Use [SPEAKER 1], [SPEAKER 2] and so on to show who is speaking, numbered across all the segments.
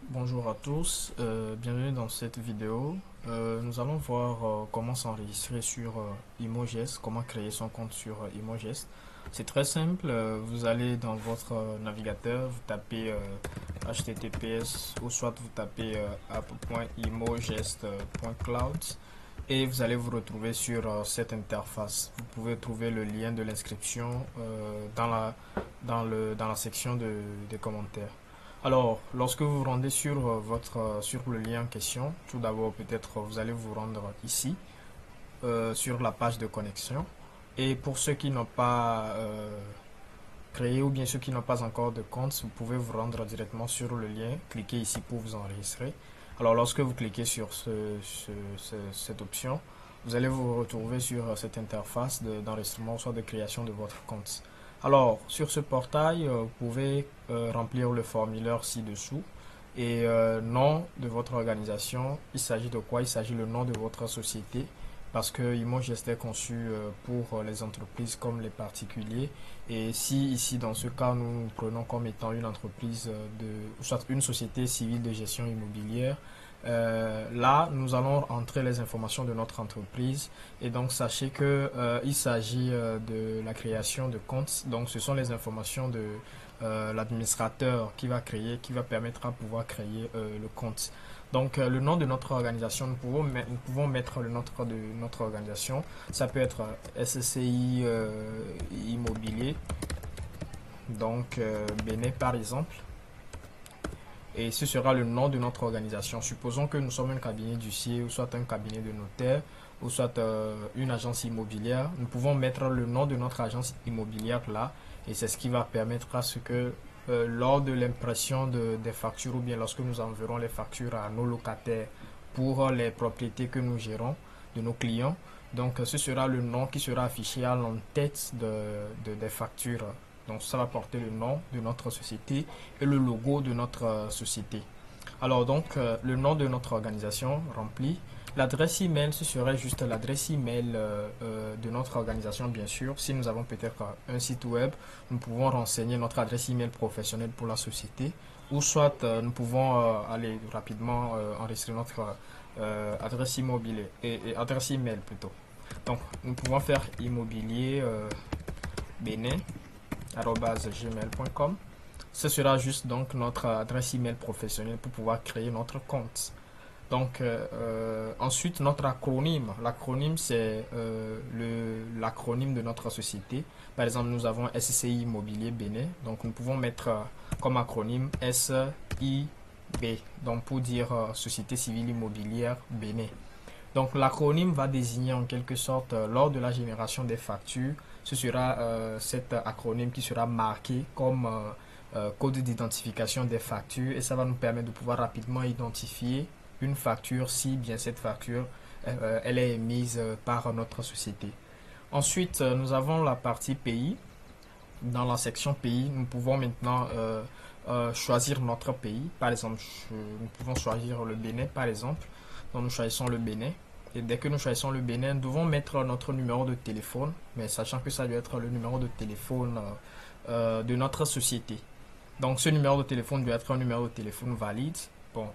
[SPEAKER 1] Bonjour à tous, bienvenue dans cette vidéo. Nous allons voir comment s'enregistrer sur Imogest, comment créer son compte sur Imogest. C'est très simple, vous allez dans votre navigateur, vous tapez https ou soit vous tapez app.imogest.cloud et vous allez vous retrouver sur cette interface. Vous pouvez trouver le lien de l'inscription dans la section des commentaires. Alors, lorsque vous vous rendez sur sur le lien en question, tout d'abord peut-être vous allez vous rendre ici sur la page de connexion. Et pour ceux qui n'ont pas créé ou bien ceux qui n'ont pas encore de compte, vous pouvez vous rendre directement sur le lien, cliquez ici pour vous enregistrer. Alors, lorsque vous cliquez sur cette option, vous allez vous retrouver sur cette interface d'enregistrement, soit de création de votre compte. Alors, sur ce portail, vous pouvez remplir le formulaire ci-dessous et nom de votre organisation. Il s'agit de quoi? Il s'agit le nom de votre société parce que Imogest est conçu pour les entreprises comme les particuliers. Et si ici, dans ce cas, nous prenons comme étant une entreprise soit une société civile de gestion immobilière, là, nous allons entrer les informations de notre entreprise et donc sachez que il s'agit de la création de comptes. Donc, ce sont les informations de l'administrateur qui va permettre à pouvoir créer le compte. Donc, le nom de notre organisation, nous pouvons mettre le nom de notre organisation. Ça peut être SCI Immobilier, donc Bénin par exemple. Et ce sera le nom de notre organisation. Supposons que nous sommes un cabinet d'huissier ou soit un cabinet de notaire ou soit une agence immobilière. Nous pouvons mettre le nom de notre agence immobilière là et c'est ce qui va permettre à ce que lors de l'impression des factures ou bien lorsque nous enverrons les factures à nos locataires pour les propriétés que nous gérons de nos clients, donc ce sera le nom qui sera affiché à l'entête des factures. Donc ça va porter le nom de notre société et le logo de notre société. Alors donc le nom de notre organisation rempli. L'adresse email, ce serait juste l'adresse email de notre organisation, bien sûr. Si nous avons peut-être un site web, nous pouvons renseigner notre adresse email professionnelle pour la société. Ou soit nous pouvons aller rapidement enregistrer notre adresse immobilier et adresse email plutôt. Donc nous pouvons faire immobilier Bénin@gmail.com. Ce sera juste donc notre adresse email professionnelle pour pouvoir créer notre compte. Donc ensuite notre acronyme. L'acronyme c'est l'acronyme de notre société. Par exemple nous avons SCI Immobilier Bénin. Donc nous pouvons mettre comme acronyme SIB. Donc pour dire Société Civile Immobilière Bénin. Donc l'acronyme va désigner en quelque sorte lors de la génération des factures, ce sera cet acronyme qui sera marqué comme code d'identification des factures et ça va nous permettre de pouvoir rapidement identifier une facture si bien cette facture elle est émise par notre société. Ensuite, nous avons la partie pays. Dans la section pays, nous pouvons maintenant choisir notre pays. Par exemple, nous pouvons choisir le Bénin par exemple. Donc nous choisissons le Bénin. Et dès que nous choisissons le Bénin, nous devons mettre notre numéro de téléphone, mais sachant que ça doit être le numéro de téléphone de notre société. Donc ce numéro de téléphone doit être un numéro de téléphone valide. Bon,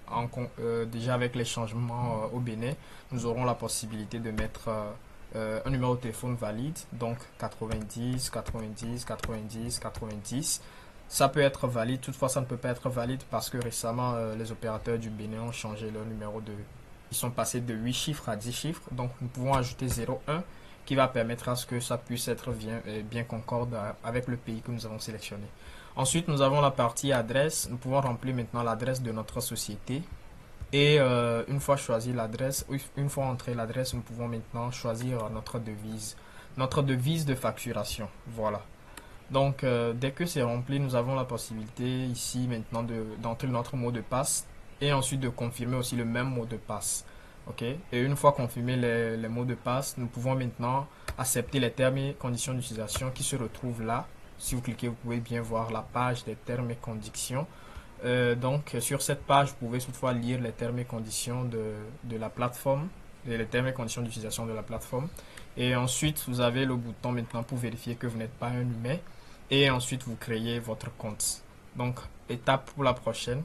[SPEAKER 1] déjà avec les changements au Bénin, nous aurons la possibilité de mettre un numéro de téléphone valide, donc 90, 90, 90, 90. Ça peut être valide, toutefois ça ne peut pas être valide parce que récemment les opérateurs du Bénin ont changé leur numéro de... Ils sont passés de 8 chiffres à 10 chiffres, donc nous pouvons ajouter 01 qui va permettre à ce que ça puisse être bien concorde avec le pays que nous avons sélectionné. Ensuite, nous avons la partie adresse. Nous pouvons remplir maintenant l'adresse de notre société. Et une fois choisi l'adresse, une fois entré l'adresse, nous pouvons maintenant choisir notre devise. Notre devise de facturation. Voilà. Donc, dès que c'est rempli, nous avons la possibilité ici maintenant d'entrer notre mot de passe et ensuite de confirmer aussi le même mot de passe. Ok. Et une fois confirmé les mots de passe, nous pouvons maintenant accepter les termes et conditions d'utilisation qui se retrouvent là. Si vous cliquez, vous pouvez bien voir la page des termes et conditions. Donc, sur cette page, vous pouvez toutefois lire les termes et conditions de la plateforme, les termes et conditions d'utilisation de la plateforme. Et ensuite, vous avez le bouton maintenant pour vérifier que vous n'êtes pas un humain. Et ensuite, vous créez votre compte. Donc, étape pour la prochaine.